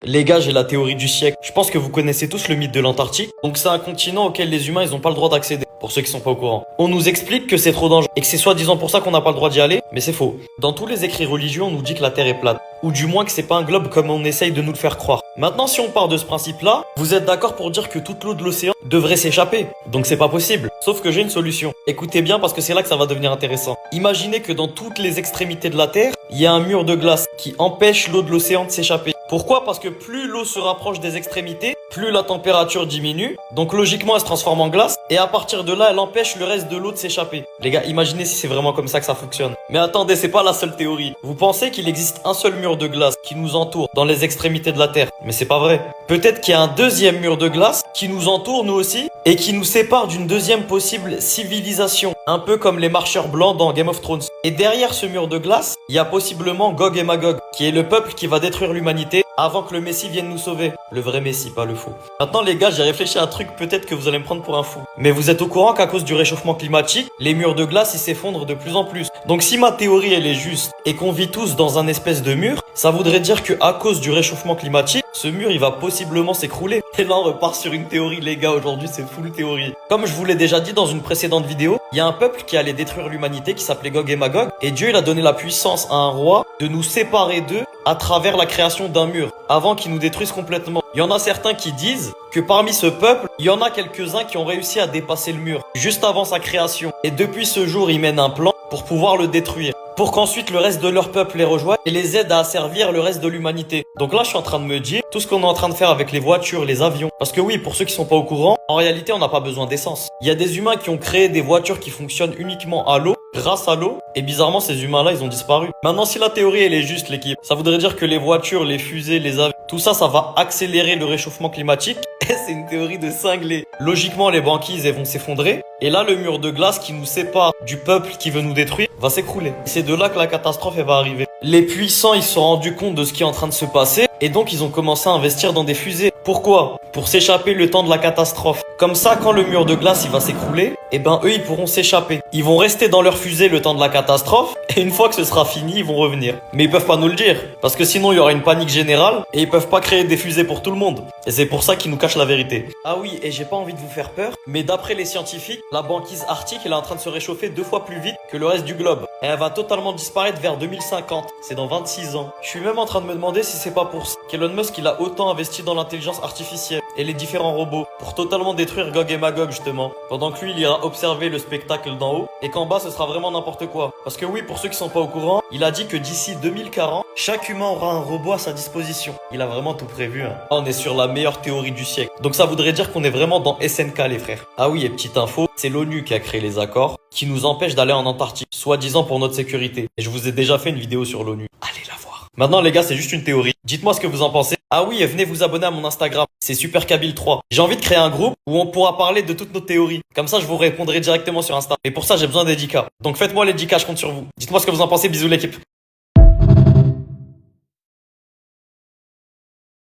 Les gars, j'ai la théorie du siècle. Je pense que vous connaissez tous le mythe de l'Antarctique. Donc c'est un continent auquel les humains, ils n'ont pas le droit d'accéder. Pour ceux qui sont pas au courant. On nous explique que c'est trop dangereux et que c'est soi-disant pour ça qu'on n'a pas le droit d'y aller, mais c'est faux. Dans tous les écrits religieux, on nous dit que la Terre est plate. Ou du moins que c'est pas un globe comme on essaye de nous le faire croire. Maintenant, si on part de ce principe-là, vous êtes d'accord pour dire que toute l'eau de l'océan devrait s'échapper. Donc c'est pas possible. Sauf que j'ai une solution. Écoutez bien parce que c'est là que ça va devenir intéressant. Imaginez que dans toutes les extrémités de la Terre, il y a un mur de glace qui empêche l'eau de l'océan de s'échapper. Pourquoi? Parce que plus l'eau se rapproche des extrémités, plus la température diminue. Donc logiquement, elle se transforme en glace. Et à partir de là, elle empêche le reste de l'eau de s'échapper. Les gars, imaginez si c'est vraiment comme ça que ça fonctionne. Mais attendez, c'est pas la seule théorie. Vous pensez qu'il existe un seul mur de glace qui nous entoure dans les extrémités de la Terre? Mais c'est pas vrai. Peut-être qu'il y a un deuxième mur de glace qui nous entoure nous aussi et qui nous sépare d'une deuxième possible civilisation. Un peu comme les marcheurs blancs dans Game of Thrones. Et derrière ce mur de glace, il y a possiblement Gog et Magog, qui est le peuple qui va détruire l'humanité avant que le Messie vienne nous sauver. Le vrai Messie, pas le faux. Maintenant les gars, j'ai réfléchi à un truc, peut-être que vous allez me prendre pour un fou. Mais vous êtes au courant qu'à cause du réchauffement climatique, les murs de glace ils s'effondrent de plus en plus. Donc si ma théorie elle est juste et qu'on vit tous dans un espèce de mur, ça voudrait dire que à cause du réchauffement climatique, ce mur il va possiblement s'écrouler. Et là on repart sur une théorie les gars, aujourd'hui c'est full théorie. Comme je vous l'ai déjà dit dans une précédente vidéo, il y a un peuple qui allait détruire l'humanité qui s'appelait Gog et Magog. Et Dieu il a donné la puissance à un roi de nous séparer d'eux à travers la création d'un mur, avant qu'ils nous détruisent complètement. Il y en a certains qui disent que parmi ce peuple, il y en a quelques-uns qui ont réussi à dépasser le mur, juste avant sa création. Et depuis ce jour, ils mènent un plan pour pouvoir le détruire, pour qu'ensuite le reste de leur peuple les rejoigne et les aide à asservir le reste de l'humanité. Donc là, je suis en train de me dire, tout ce qu'on est en train de faire avec les voitures, les avions. Parce que oui, pour ceux qui sont pas au courant, en réalité, on n'a pas besoin d'essence. Il y a des humains qui ont créé des voitures qui fonctionnent uniquement à l'eau, grâce à l'eau, et bizarrement, ces humains-là, ils ont disparu. Maintenant, si la théorie, elle est juste, l'équipe, ça voudrait dire que les voitures, les fusées, les avions, tout ça, ça va accélérer le réchauffement climatique. Et c'est une théorie de cinglé. Logiquement, les banquises, elles vont s'effondrer. Et là, le mur de glace qui nous sépare du peuple qui veut nous détruire va s'écrouler. C'est de là que la catastrophe, elle va arriver. Les puissants, ils se sont rendus compte de ce qui est en train de se passer. Et donc, ils ont commencé à investir dans des fusées. Pourquoi? Pour s'échapper le temps de la catastrophe. Comme ça, quand le mur de glace, il va s'écrouler, eh ben, eux, ils pourront s'échapper. Ils vont rester dans leur fusée le temps de la catastrophe. Et une fois que ce sera fini, ils vont revenir. Mais ils peuvent pas nous le dire. Parce que sinon, il y aura une panique générale. Et ils peuvent pas créer des fusées pour tout le monde. Et c'est pour ça qu'ils nous cachent la vérité. Ah oui, et j'ai pas envie de vous faire peur. Mais d'après les scientifiques, la banquise arctique, elle est en train de se réchauffer 2 fois plus vite que le reste du globe. Et elle va totalement disparaître vers 2050. C'est dans 26 ans. Je suis même en train de me demander si c'est pas pour ça qu'Elon Musk, il a autant investi dans l'intelligence artificielle et les différents robots pour totalement détruire Gog et Magog justement. Pendant que lui, il ira observer le spectacle d'en haut et qu'en bas, ce sera vraiment n'importe quoi. Parce que oui, pour ceux qui sont pas au courant, il a dit que d'ici 2040, chaque humain aura un robot à sa disposition. Il a vraiment tout prévu. Hein. Là, on est sur la meilleure théorie du siècle. Donc ça voudrait dire qu'on est vraiment dans SNK les frères. Ah oui, et petite info, c'est l'ONU qui a créé les accords qui nous empêchent d'aller en Antarctique, soi-disant pour notre sécurité. Et je vous ai déjà fait une vidéo sur l'ONU. Allez la voir. Maintenant les gars, c'est juste une théorie. Dites-moi ce que vous en pensez. Ah oui, et venez vous abonner à mon Instagram. C'est SuperKabil3. J'ai envie de créer un groupe où on pourra parler de toutes nos théories. Comme ça, je vous répondrai directement sur Insta. Et pour ça, j'ai besoin des 10K. Donc faites-moi les 10K, je compte sur vous. Dites-moi ce que vous en pensez. Bisous l'équipe.